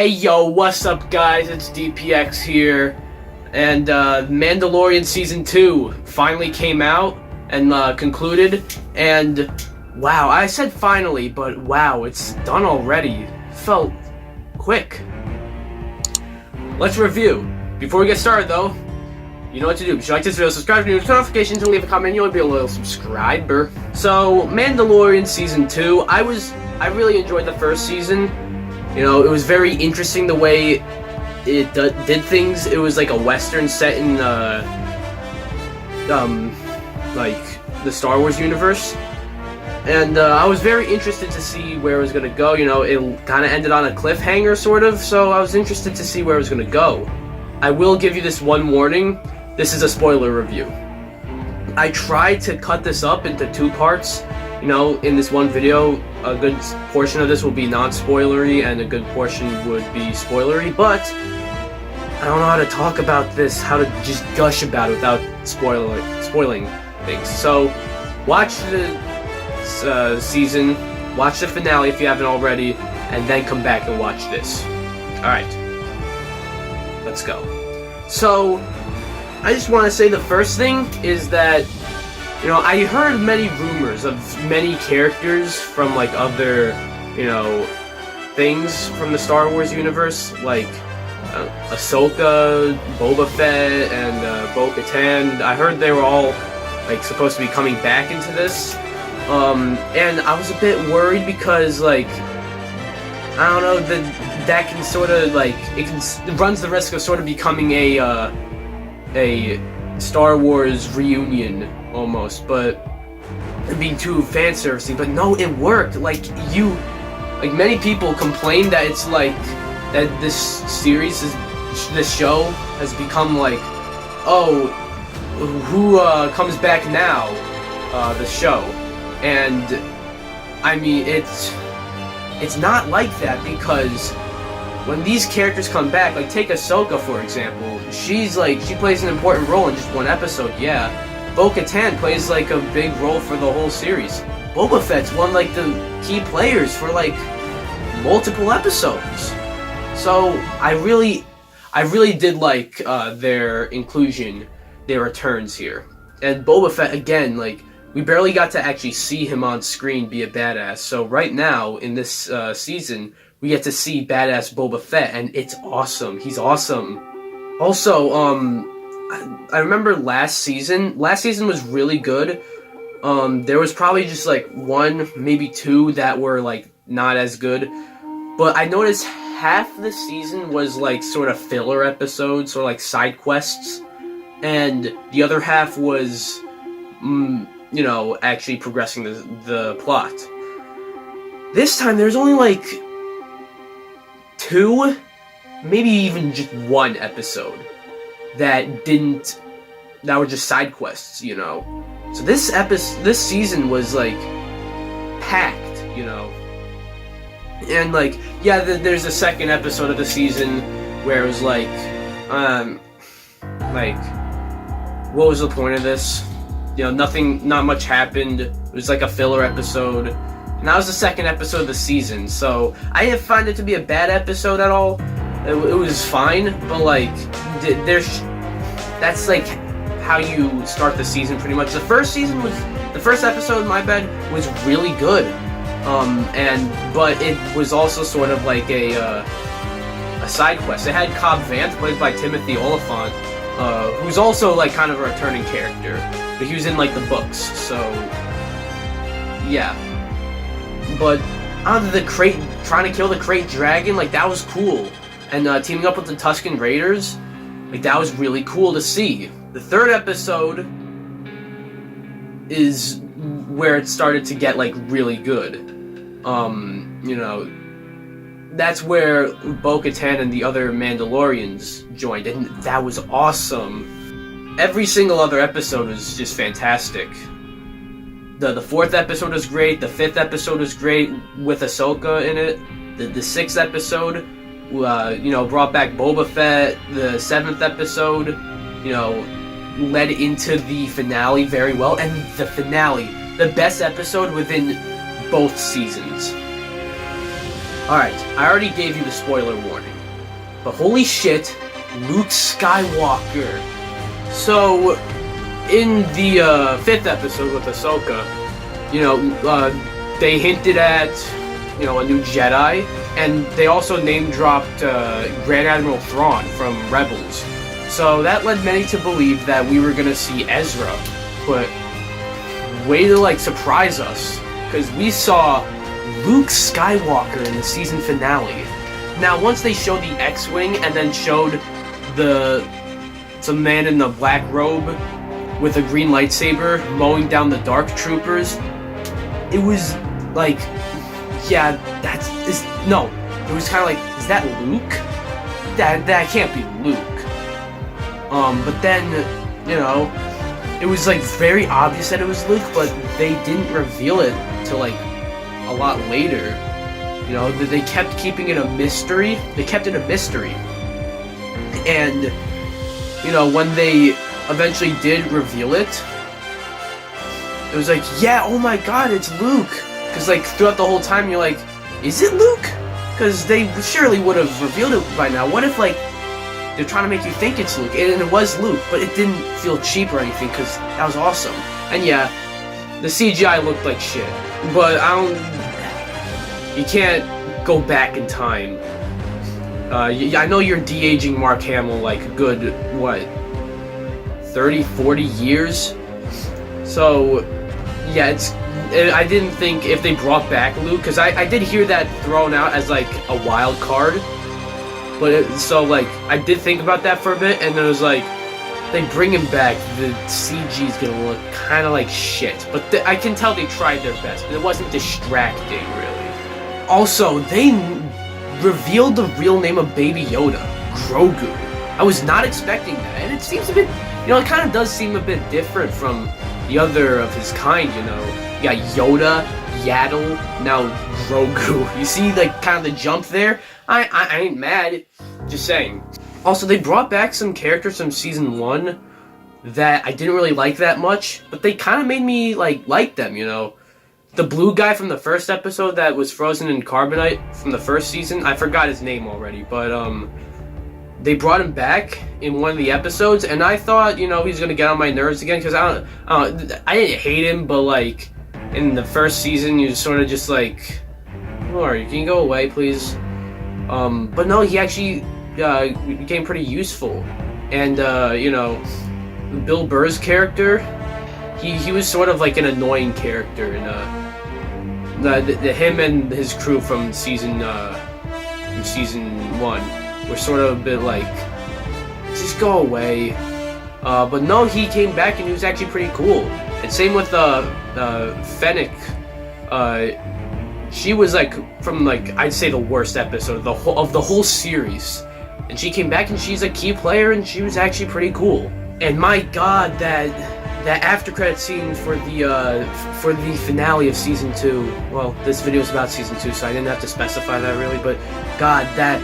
Hey yo, what's up guys, it's DPX here, and Mandalorian Season 2 finally came out and concluded, and wow, I said finally, but wow, it's done already. Felt quick. Let's review. Before we get started though, you know what to do. If you like this video, subscribe to turn notifications, and leave a comment, you'll be a little subscriber. So, Mandalorian Season 2, I really enjoyed the first season. You know, it was very interesting the way it did things. It was like a western set in, like, the Star Wars universe. And, I was very interested to see where it was gonna go. You know, it kind of ended on a cliffhanger, sort of, so I was interested to see where it was gonna go. I will give you this one warning. This is a spoiler review. I tried to cut this up into 2 parts. You know, in this one video, a good portion of this will be non-spoilery and a good portion would be spoilery, but I don't know how to talk about this, how to just gush about it without spoiling things. So, watch the season, watch the finale if you haven't already, and then come back and watch this. Alright, let's go. So, I just want to say the first thing is that, you know, I heard many rumors of many characters from, like, other, you know, things from the Star Wars universe, like Ahsoka, Boba Fett, and Bo-Katan. I heard they were all, like, supposed to be coming back into this, and I was a bit worried because, like, I don't know, that can sort of, like, it runs the risk of sort of becoming a Star Wars reunion almost, but being too fan servicey. But no, it worked. Like many people complain that it's like that this show has become like, oh, who comes back now? The show, and I mean it's not like that, because when these characters come back, like take Ahsoka for example, she plays an important role in just one episode, yeah. Bo-Katan plays like a big role for the whole series. Boba Fett's one like the key players for like multiple episodes. So I really did like their inclusion, their returns here. And Boba Fett again, like we barely got to actually see him on screen be a badass. So right now in this season, we get to see badass Boba Fett, and it's awesome. He's awesome. Also, I remember last season was really good. There was probably just like 1, maybe 2 that were like not as good. But I noticed half the season was like sort of filler episodes or like side quests. And the other half was, you know, actually progressing the plot. This time there's only like 2, maybe even just 1 episode that were just side quests, you know. So this season was like packed, you know. And like, yeah, there's a second episode of the season where it was like, what was the point of this? You know, not much happened. It was like a filler episode. And that was the second episode of the season, so I didn't find it to be a bad episode at all. It was fine, but like, that's like how you start the season pretty much. The first episode, my bad, was really good. But it was also sort of like a side quest. It had Cobb Vanth, played by Timothy Oliphant, who's also like kind of a returning character, but he was in like the books, so yeah. But trying to kill the Krayt Dragon, like that was cool. And teaming up with the Tusken Raiders, like that was really cool to see. The third episode is where it started to get like really good. You know, that's where Bo-Katan and the other Mandalorians joined, and that was awesome. Every single other episode was just fantastic. The 4th episode was great, the 5th episode was great with Ahsoka in it, the 6th episode, you know, brought back Boba Fett, the 7th episode, you know, led into the finale very well, and the finale, the best episode within both seasons. Alright, I already gave you the spoiler warning. But holy shit, Luke Skywalker. So, in the 5th episode with Ahsoka, they hinted at, a new Jedi, and they also name-dropped Grand Admiral Thrawn from Rebels. So that led many to believe that we were gonna see Ezra, but way to, surprise us, because we saw Luke Skywalker in the season finale. Now, once they showed the X-Wing and then showed some man in the black robe with a green lightsaber mowing down the Dark Troopers, it was like, yeah, it was kind of like, is that Luke? That can't be Luke. But then, it was very obvious that it was Luke, but they didn't reveal it till a lot later. They kept keeping it a mystery. They kept it a mystery. And, when they eventually did reveal it, it was yeah, oh my god, it's Luke. Because, throughout the whole time, you're like, is it Luke? Because they surely would have revealed it by now. What if, they're trying to make you think it's Luke, and it was Luke, but it didn't feel cheap or anything, because that was awesome. And yeah, the CGI looked like shit, but you can't go back in time. I know you're de-aging Mark Hamill a good, 30, 40 years? So, yeah, I didn't think if they brought back Luke, because I did hear that thrown out as, a wild card. But, I did think about that for a bit, and it was they bring him back, the CG's gonna look kind of like shit. But I can tell they tried their best, but it wasn't distracting, really. Also, they revealed the real name of Baby Yoda, Grogu. I was not expecting that, and it seems a bit, it kind of does seem a bit different from the other of his kind, You got Yoda, Yaddle, now Grogu. You see, kind of the jump there? I ain't mad, just saying. Also, they brought back some characters from Season 1 that I didn't really like that much, but they kind of made me, like them, The blue guy from the first episode that was frozen in carbonite from the first season, I forgot his name already, but, they brought him back in one of the episodes, and I thought, he's gonna get on my nerves again, because I didn't hate him, but, in the first season, you sort of just, who are you? Can you go away, please? But no, he actually became pretty useful. And, Bill Burr's character, he was sort of an annoying character. And, him and his crew from season 1 were sort of a bit just go away. But no, he came back and he was actually pretty cool. And same with, Fennec. She was from I'd say the worst episode of the whole series, and she came back and she's a key player and she was actually pretty cool. And my god, that after credit scene for the finale of season 2. Well, this video is about season 2, so I didn't have to specify that really. But god, that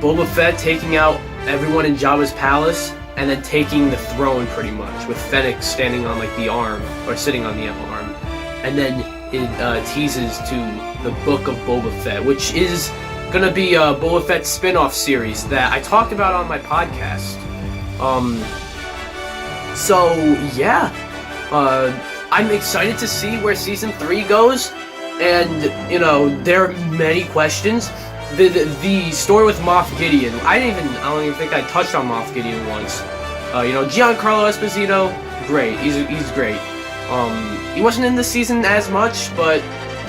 Boba Fett taking out everyone in Jabba's palace and then taking the throne pretty much, with Fennec standing on the arm or sitting on the arm, and then it teases to the Book of Boba Fett, which is gonna be a Boba Fett spin-off series that I talked about on my podcast. So yeah, I'm excited to see where season 3 goes, and there are many questions. The story with Moff Gideon, I don't even think I touched on Moff Gideon once. Giancarlo Esposito, great, he's great. He wasn't in this season as much, but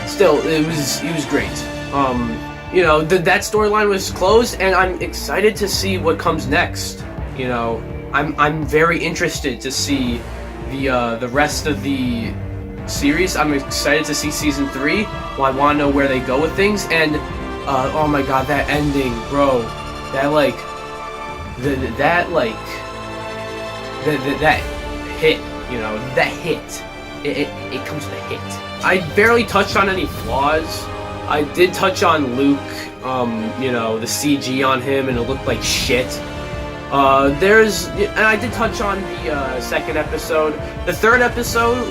still, he was great. That storyline was closed, and I'm excited to see what comes next. I'm very interested to see the rest of the series. I'm excited to see season 3. Well, I want to know where they go with things, and oh my god, that ending, bro. That hit. That hit. It comes with a hit. I barely touched on any flaws. I did touch on Luke, the CG on him, and it looked like shit. And I did touch on the second episode. The third episode,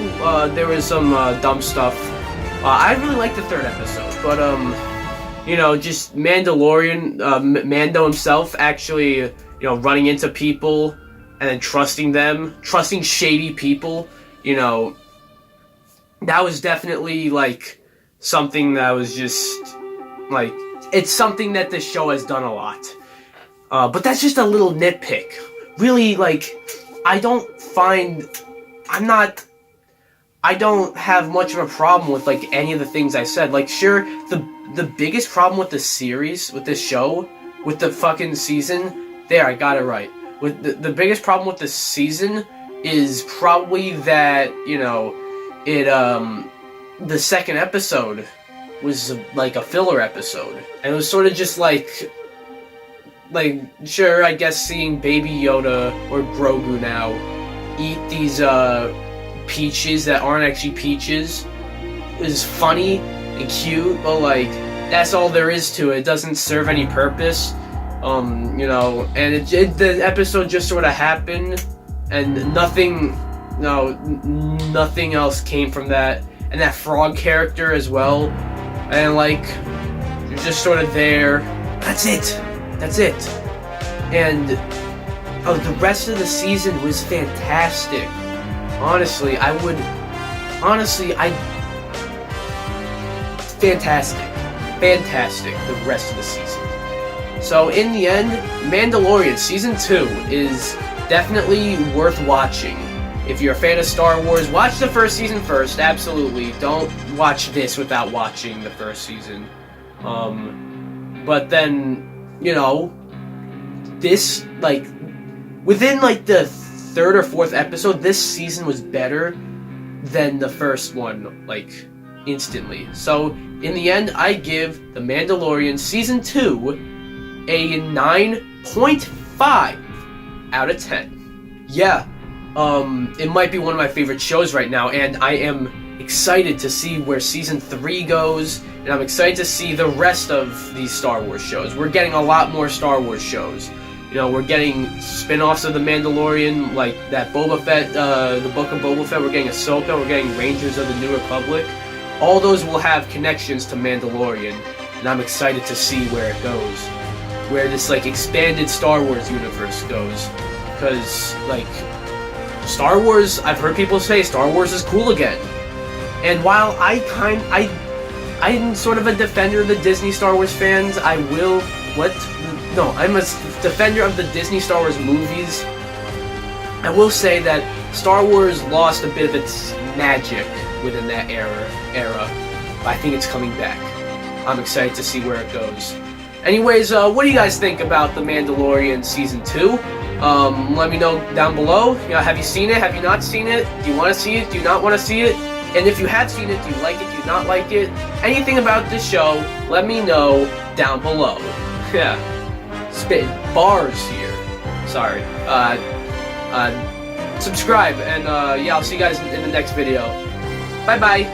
there was some dumb stuff. I really liked the third episode, but just Mandalorian, Mando himself actually, running into people and then trusting them, trusting shady people, that was definitely, like, something that was just, like, it's something that this show has done a lot. But that's just a little nitpick. Really, like, I don't have much of a problem with, like, any of the things I said. Like, sure, the biggest problem with the series, with this show, with the fucking season, there, I got it right. With the biggest problem with this season is probably that, the second episode was, like, a filler episode. And it was sort of just, like, sure, I guess seeing Baby Yoda, or Grogu now, eat these, peaches that aren't actually peaches is funny and cute, but, like, that's all there is to it. It doesn't serve any purpose, and the episode just sort of happened, and nothing else came from that, and that frog character as well, and, like, you're just sort of there. That's it, and the rest of the season was fantastic. Honestly, fantastic, the rest of the season. So, in the end, Mandalorian Season 2 is definitely worth watching. If you're a fan of Star Wars, watch the first season first, absolutely. Don't watch this without watching the first season. But then, this, like, within, like, the third or fourth episode, this season was better than the first one, like, instantly. So, in the end, I give The Mandalorian Season 2 a 9.5 out of 10. Yeah, it might be one of my favorite shows right now, and I am excited to see where Season 3 goes, and I'm excited to see the rest of these Star Wars shows. We're getting a lot more Star Wars shows. We're getting spin-offs of The Mandalorian, like that Boba Fett, the Book of Boba Fett, we're getting Ahsoka, we're getting Rangers of the New Republic. All those will have connections to Mandalorian, and I'm excited to see where it goes. Where this, like, expanded Star Wars universe goes. Because, like, Star Wars, I've heard people say Star Wars is cool again. And while I'm sort of a defender of the Disney Star Wars fans, I'm a defender of the Disney Star Wars movies. I will say that Star Wars lost a bit of its magic within that era, but I think it's coming back. I'm excited to see where it goes. Anyways, what do you guys think about The Mandalorian Season 2? Let me know down below. Have you seen it? Have you not seen it? Do you want to see it? Do you not want to see it? And if you have seen it, do you like it? Do you not like it? Anything about this show, let me know down below. Yeah. Spit bars here. Sorry. Subscribe, and yeah, I'll see you guys in the next video. Bye-bye.